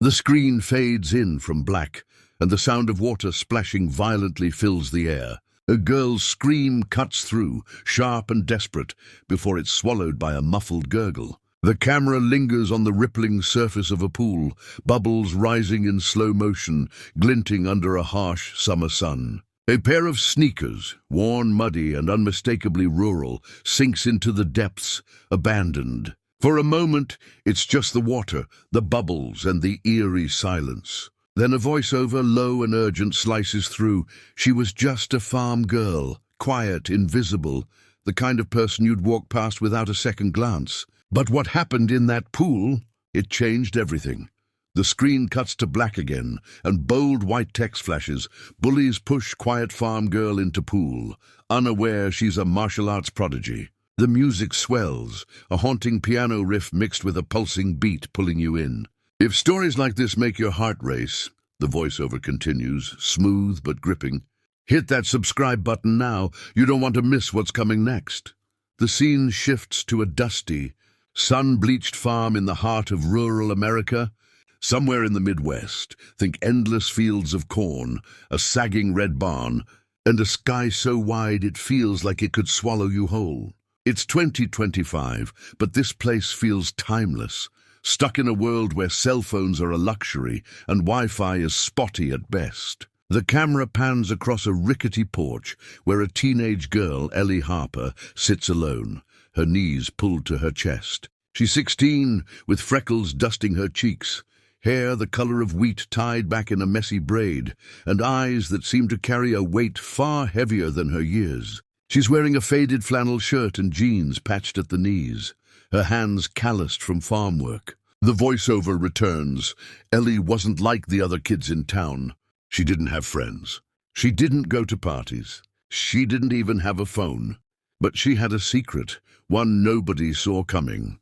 The screen fades in from black, and the sound of water splashing violently fills the air. A girl's scream cuts through, sharp and desperate, before it's swallowed by a muffled gurgle. The camera lingers on the rippling surface of a pool, bubbles rising in slow motion, glinting under a harsh summer sun. A pair of sneakers, worn muddy and unmistakably rural, sinks into the depths, abandoned. For a moment, it's just the water, the bubbles, and the eerie silence. Then a voiceover, low and urgent, slices through. She was just a farm girl, quiet, invisible, the kind of person you'd walk past without a second glance. But what happened in that pool, it changed everything. The screen cuts to black again, and bold white text flashes. Bullies push quiet farm girl into pool, unaware she's a martial arts prodigy. The music swells, a haunting piano riff mixed with a pulsing beat pulling you in. If stories like this make your heart race, the voiceover continues, smooth but gripping, hit that subscribe button now. You don't want to miss what's coming next. The scene shifts to a dusty, sun-bleached farm in the heart of rural America. Somewhere in the Midwest, think endless fields of corn, a sagging red barn, and a sky so wide it feels like it could swallow you whole. It's 2025, but this place feels timeless, stuck in a world where cell phones are a luxury and Wi-Fi is spotty at best. The camera pans across a rickety porch where a teenage girl, Ellie Harper, sits alone, her knees pulled to her chest. She's 16, with freckles dusting her cheeks, hair the color of wheat tied back in a messy braid, and eyes that seem to carry a weight far heavier than her years. She's wearing a faded flannel shirt and jeans patched at the knees, her hands calloused from farm work. The voiceover returns. Ellie wasn't like the other kids in town. She didn't have friends. She didn't go to parties. She didn't even have a phone. But she had a secret, one nobody saw coming.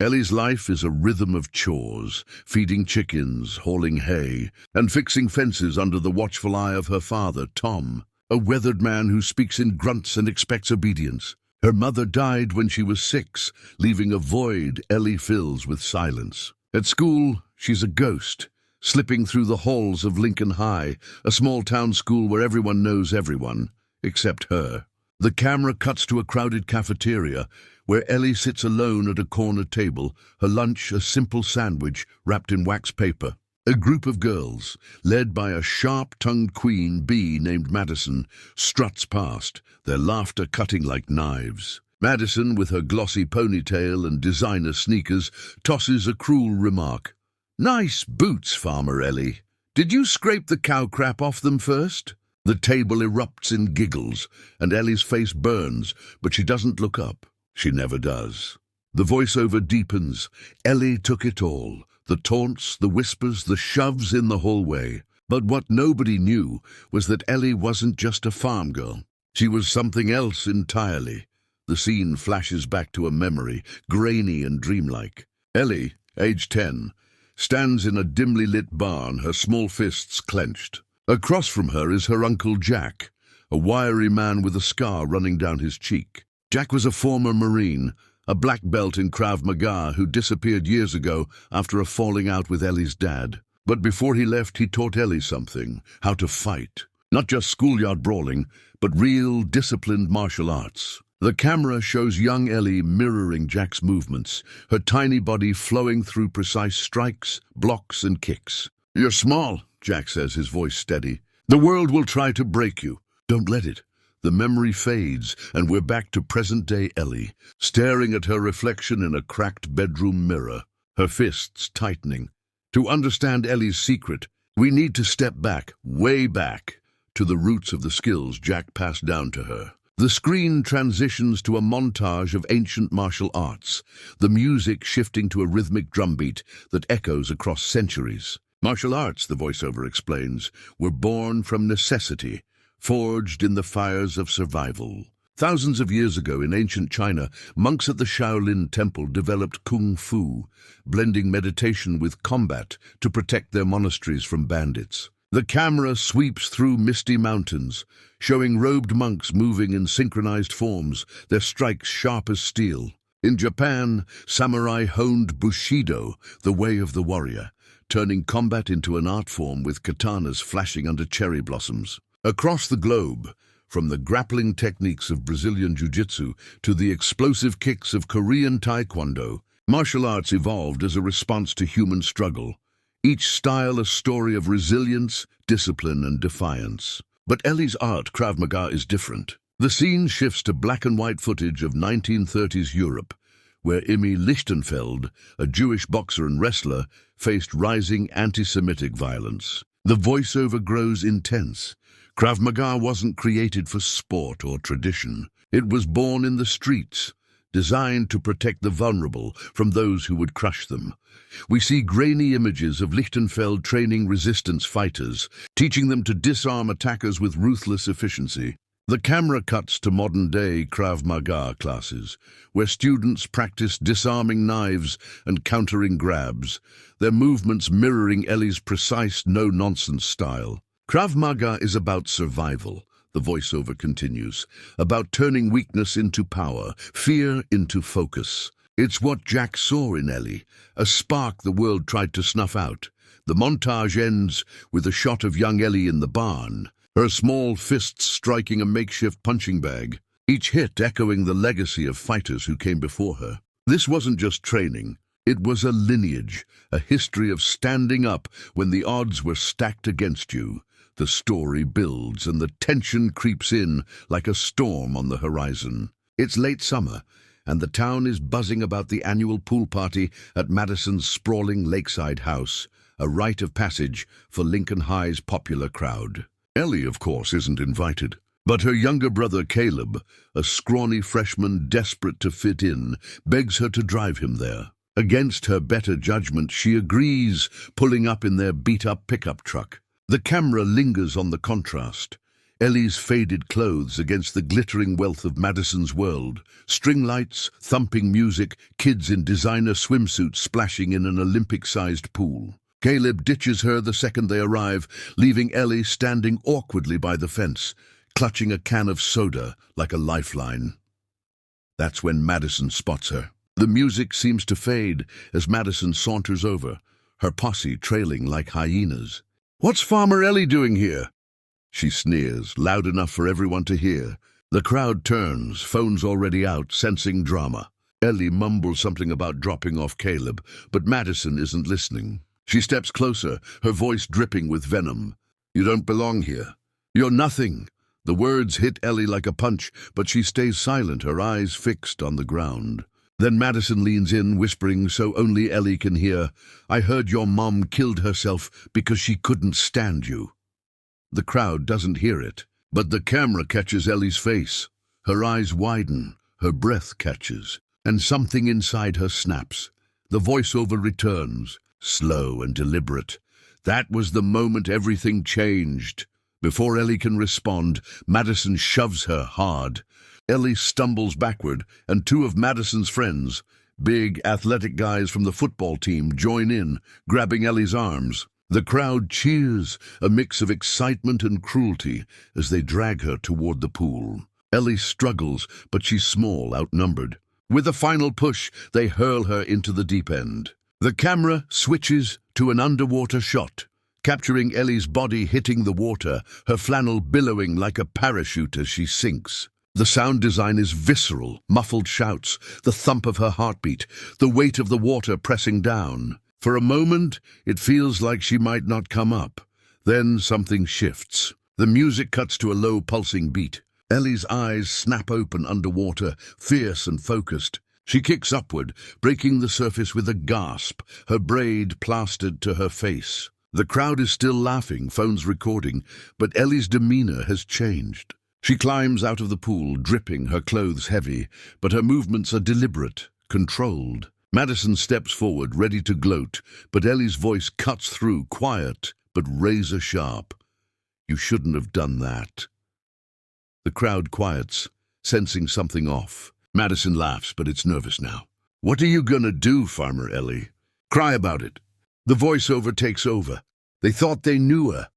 Ellie's life is a rhythm of chores, feeding chickens, hauling hay, and fixing fences under the watchful eye of her father, Tom, a weathered man who speaks in grunts and expects obedience. Her mother died when she was 6, leaving a void Ellie fills with silence. At school, she's a ghost, slipping through the halls of Lincoln High, a small-town school where everyone knows everyone, except her. The camera cuts to a crowded cafeteria, where Ellie sits alone at a corner table, her lunch a simple sandwich wrapped in wax paper. A group of girls, led by a sharp-tongued queen bee named Madison, struts past, their laughter cutting like knives. Madison, with her glossy ponytail and designer sneakers, tosses a cruel remark. "Nice boots, Farmer Ellie. Did you scrape the cow crap off them first?" The table erupts in giggles, and Ellie's face burns, but she doesn't look up. She never does. The voiceover deepens. Ellie took it all. The taunts, the whispers, the shoves in the hallway. But what nobody knew was that Ellie wasn't just a farm girl. She was something else entirely. The scene flashes back to a memory, grainy and dreamlike. Ellie, age 10, stands in a dimly lit barn, her small fists clenched. Across from her is her uncle Jack, a wiry man with a scar running down his cheek. Jack was a former Marine, a black belt in Krav Maga who disappeared years ago after a falling out with Ellie's dad. But before he left, he taught Ellie something, how to fight. Not just schoolyard brawling, but real, disciplined martial arts. The camera shows young Ellie mirroring Jack's movements, her tiny body flowing through precise strikes, blocks, and kicks. "You're small," Jack says, his voice steady. "The world will try to break you. Don't let it." The memory fades, and we're back to present-day Ellie, staring at her reflection in a cracked bedroom mirror, her fists tightening. To understand Ellie's secret, we need to step back, way back, to the roots of the skills Jack passed down to her. The screen transitions to a montage of ancient martial arts, the music shifting to a rhythmic drumbeat that echoes across centuries. Martial arts, the voiceover explains, were born from necessity, forged in the fires of survival. Thousands of years ago in ancient China, monks at the Shaolin Temple developed kung fu, blending meditation with combat to protect their monasteries from bandits. The camera sweeps through misty mountains, showing robed monks moving in synchronized forms, their strikes sharp as steel. In Japan, samurai honed Bushido, the way of the warrior, turning combat into an art form with katanas flashing under cherry blossoms. Across the globe, from the grappling techniques of Brazilian jiu-jitsu to the explosive kicks of Korean taekwondo, martial arts evolved as a response to human struggle, each style a story of resilience, discipline, and defiance. But Ellie's art, Krav Maga, is different. The scene shifts to black and white footage of 1930s Europe, where Emmy Lichtenfeld, a Jewish boxer and wrestler, faced rising anti-Semitic violence. The voiceover grows intense. Krav Maga wasn't created for sport or tradition. It was born in the streets, designed to protect the vulnerable from those who would crush them. We see grainy images of Lichtenfeld training resistance fighters, teaching them to disarm attackers with ruthless efficiency. The camera cuts to modern-day Krav Maga classes, where students practice disarming knives and countering grabs, their movements mirroring Ellie's precise, no-nonsense style. Krav Maga is about survival, the voiceover continues, about turning weakness into power, fear into focus. It's what Jack saw in Ellie, a spark the world tried to snuff out. The montage ends with a shot of young Ellie in the barn, her small fists striking a makeshift punching bag, each hit echoing the legacy of fighters who came before her. This wasn't just training, it was a lineage, a history of standing up when the odds were stacked against you. The story builds and the tension creeps in like a storm on the horizon. It's late summer, and the town is buzzing about the annual pool party at Madison's sprawling lakeside house, a rite of passage for Lincoln High's popular crowd. Ellie, of course, isn't invited, but her younger brother Caleb, a scrawny freshman desperate to fit in, begs her to drive him there. Against her better judgment, she agrees, pulling up in their beat-up pickup truck. The camera lingers on the contrast, Ellie's faded clothes against the glittering wealth of Madison's world, string lights, thumping music, kids in designer swimsuits splashing in an Olympic-sized pool. Caleb ditches her the second they arrive, leaving Ellie standing awkwardly by the fence, clutching a can of soda like a lifeline. That's when Madison spots her. The music seems to fade as Madison saunters over, her posse trailing like hyenas. "What's Farmer Ellie doing here?" She sneers, loud enough for everyone to hear. The crowd turns, phones already out, sensing drama. Ellie mumbles something about dropping off Caleb, but Madison isn't listening. She steps closer, her voice dripping with venom. "You don't belong here. You're nothing." The words hit Ellie like a punch, but she stays silent, her eyes fixed on the ground. Then Madison leans in, whispering so only Ellie can hear, "I heard your mom killed herself because she couldn't stand you." The crowd doesn't hear it, but the camera catches Ellie's face. Her eyes widen, her breath catches, and something inside her snaps. The voiceover returns, slow and deliberate. That was the moment everything changed. Before Ellie can respond, Madison shoves her hard. Ellie stumbles backward, and two of Madison's friends, big, athletic guys from the football team, join in, grabbing Ellie's arms. The crowd cheers, a mix of excitement and cruelty, as they drag her toward the pool. Ellie struggles, but she's small, outnumbered. With a final push, they hurl her into the deep end. The camera switches to an underwater shot, capturing Ellie's body hitting the water, her flannel billowing like a parachute as she sinks. The sound design is visceral, muffled shouts, the thump of her heartbeat, the weight of the water pressing down. For a moment, it feels like she might not come up. Then something shifts. The music cuts to a low, pulsing beat. Ellie's eyes snap open underwater, fierce and focused. She kicks upward, breaking the surface with a gasp, her braid plastered to her face. The crowd is still laughing, phones recording, but Ellie's demeanor has changed. She climbs out of the pool, dripping, her clothes heavy, but her movements are deliberate, controlled. Madison steps forward, ready to gloat, but Ellie's voice cuts through, quiet but razor sharp. "You shouldn't have done that." The crowd quiets, sensing something off. Madison laughs, but it's nervous now. "What are you gonna do, Farmer Ellie? Cry about it." The voiceover takes over. "They thought they knew her.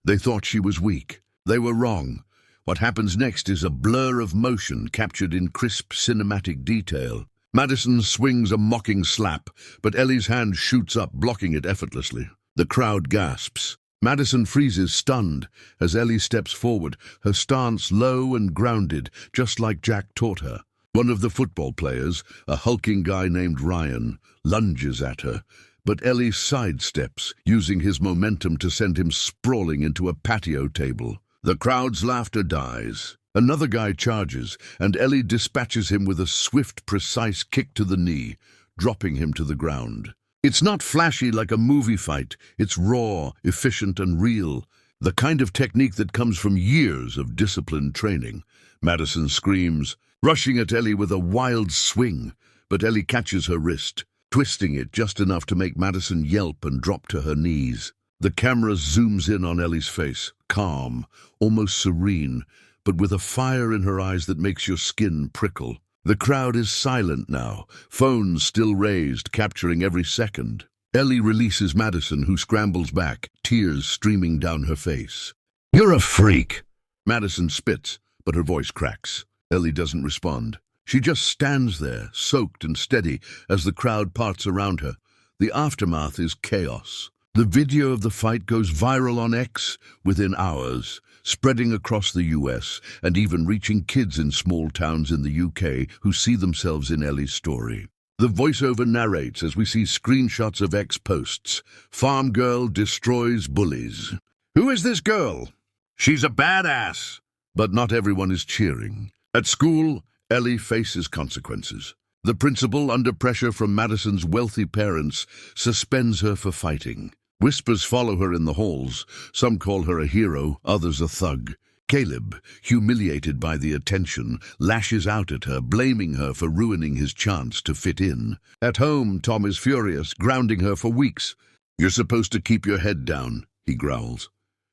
They thought she was weak. They were wrong. What happens next is a blur of motion captured in crisp cinematic detail. Madison swings a mocking slap, but Ellie's hand shoots up, blocking it effortlessly. The crowd gasps. Madison freezes, stunned, as Ellie steps forward, her stance low and grounded, just like Jack taught her. One of the football players, a hulking guy named Ryan, lunges at her, but Ellie sidesteps, using his momentum to send him sprawling into a patio table. The crowd's laughter dies. Another guy charges, and Ellie dispatches him with a swift, precise kick to the knee, dropping him to the ground. It's not flashy like a movie fight. It's raw, efficient, and real. The kind of technique that comes from years of disciplined training. Madison screams, rushing at Ellie with a wild swing, but Ellie catches her wrist, twisting it just enough to make Madison yelp and drop to her knees. The camera zooms in on Ellie's face, calm, almost serene, but with a fire in her eyes that makes your skin prickle. The crowd is silent now, phones still raised, capturing every second. Ellie releases Madison, who scrambles back, tears streaming down her face. "You're a freak!" Madison spits, but her voice cracks. Ellie doesn't respond. She just stands there, soaked and steady, as the crowd parts around her. The aftermath is chaos. The video of the fight goes viral on X within hours, spreading across the US and even reaching kids in small towns in the UK who see themselves in Ellie's story. The voiceover narrates as we see screenshots of X posts. Farm girl destroys bullies. "Who is this girl? She's a badass!" But not everyone is cheering. At school, Ellie faces consequences. The principal, under pressure from Madison's wealthy parents, suspends her for fighting. Whispers follow her in the halls. Some call her a hero, others a thug. Caleb, humiliated by the attention, lashes out at her, blaming her for ruining his chance to fit in. At home, Tom is furious, grounding her for weeks. "You're supposed to keep your head down," he growls.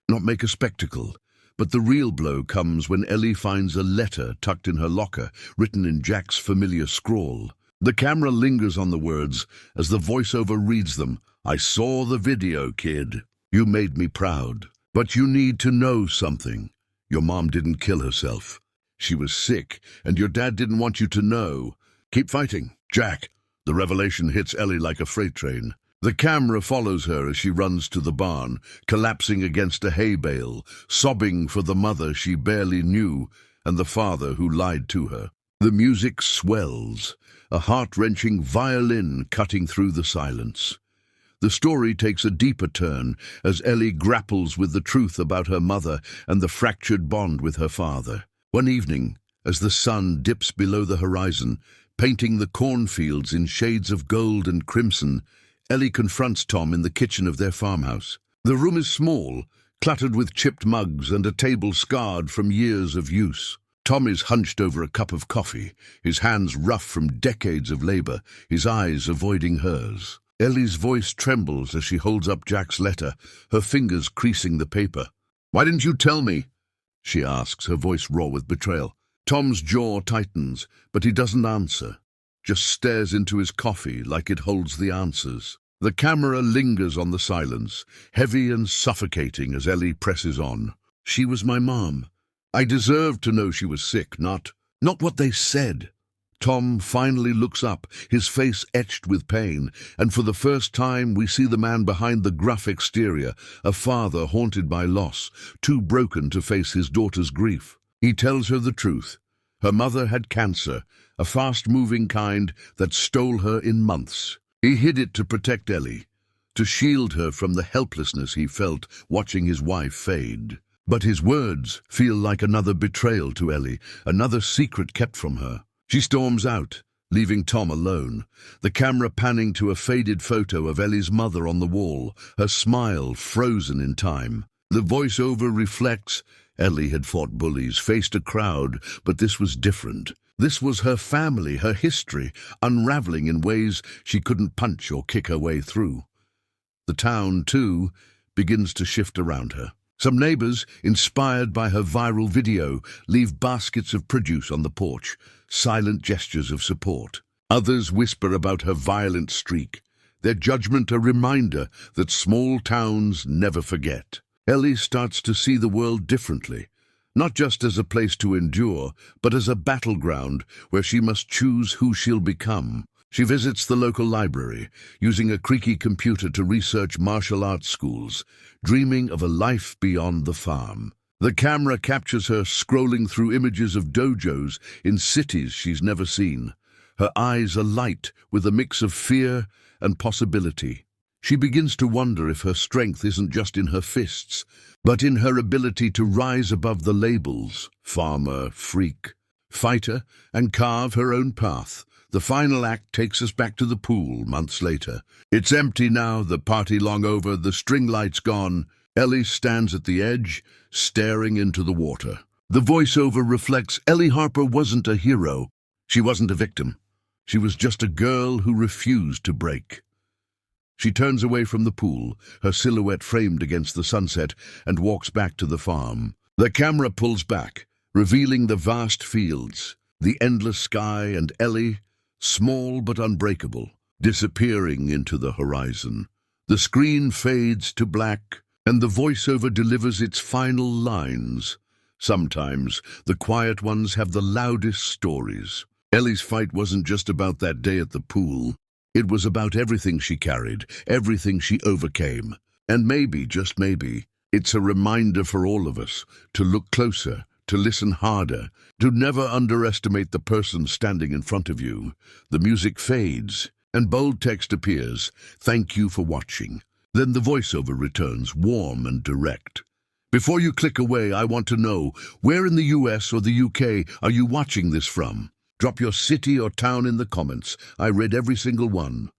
"Not make a spectacle." But the real blow comes when Ellie finds a letter tucked in her locker, written in Jack's familiar scrawl. The camera lingers on the words as the voiceover reads them. "I saw the video, kid. You made me proud. But you need to know something. Your mom didn't kill herself. She was sick, and your dad didn't want you to know. Keep fighting, Jack." The revelation hits Ellie like a freight train. The camera follows her as she runs to the barn, collapsing against a hay bale, sobbing for the mother she barely knew and the father who lied to her. The music swells, a heart-wrenching violin cutting through the silence. The story takes a deeper turn as Ellie grapples with the truth about her mother and the fractured bond with her father. One evening, as the sun dips below the horizon, painting the cornfields in shades of gold and crimson, Ellie confronts Tom in the kitchen of their farmhouse. The room is small, cluttered with chipped mugs and a table scarred from years of use. Tom is hunched over a cup of coffee, his hands rough from decades of labor, his eyes avoiding hers. Ellie's voice trembles as she holds up Jack's letter, her fingers creasing the paper. "Why didn't you tell me?" she asks, her voice raw with betrayal. Tom's jaw tightens, but he doesn't answer, just stares into his coffee like it holds the answers. The camera lingers on the silence, heavy and suffocating as Ellie presses on. "She was my mom. I deserved to know she was sick, not what they said." Tom finally looks up, his face etched with pain, and for the first time we see the man behind the gruff exterior, a father haunted by loss, too broken to face his daughter's grief. He tells her the truth. Her mother had cancer, a fast-moving kind that stole her in months. He hid it to protect Ellie, to shield her from the helplessness he felt watching his wife fade. But his words feel like another betrayal to Ellie, another secret kept from her. She storms out, leaving Tom alone, the camera panning to a faded photo of Ellie's mother on the wall, her smile frozen in time. The voiceover reflects, Ellie had fought bullies, faced a crowd, but this was different. This was her family, her history, unraveling in ways she couldn't punch or kick her way through. The town, too, begins to shift around her. Some neighbors, inspired by her viral video, leave baskets of produce on the porch, silent gestures of support. Others whisper about her violent streak, their judgment a reminder that small towns never forget. Ellie starts to see the world differently, not just as a place to endure, but as a battleground where she must choose who she'll become. She visits the local library, using a creaky computer to research martial arts schools, dreaming of a life beyond the farm. The camera captures her scrolling through images of dojos in cities she's never seen. Her eyes alight with a mix of fear and possibility. She begins to wonder if her strength isn't just in her fists, but in her ability to rise above the labels, farmer, freak, fighter, and carve her own path. The final act takes us back to the pool months later. It's empty now, the party long over, the string lights gone. Ellie stands at the edge, staring into the water. The voiceover reflects Ellie Harper wasn't a hero. She wasn't a victim. She was just a girl who refused to break. She turns away from the pool, her silhouette framed against the sunset, and walks back to the farm. The camera pulls back, revealing the vast fields, the endless sky, and Ellie, small but unbreakable, disappearing into the horizon. The screen fades to black, and the voiceover delivers its final lines. Sometimes, the quiet ones have the loudest stories. Ellie's fight wasn't just about that day at the pool. It was about everything she carried, everything she overcame. And maybe, just maybe, it's a reminder for all of us to look closer, to listen harder, to never underestimate the person standing in front of you. The music fades, and bold text appears, "Thank you for watching." Then the voiceover returns, warm and direct. Before you click away, I want to know, where in the US or the UK are you watching this from? Drop your city or town in the comments. I read every single one.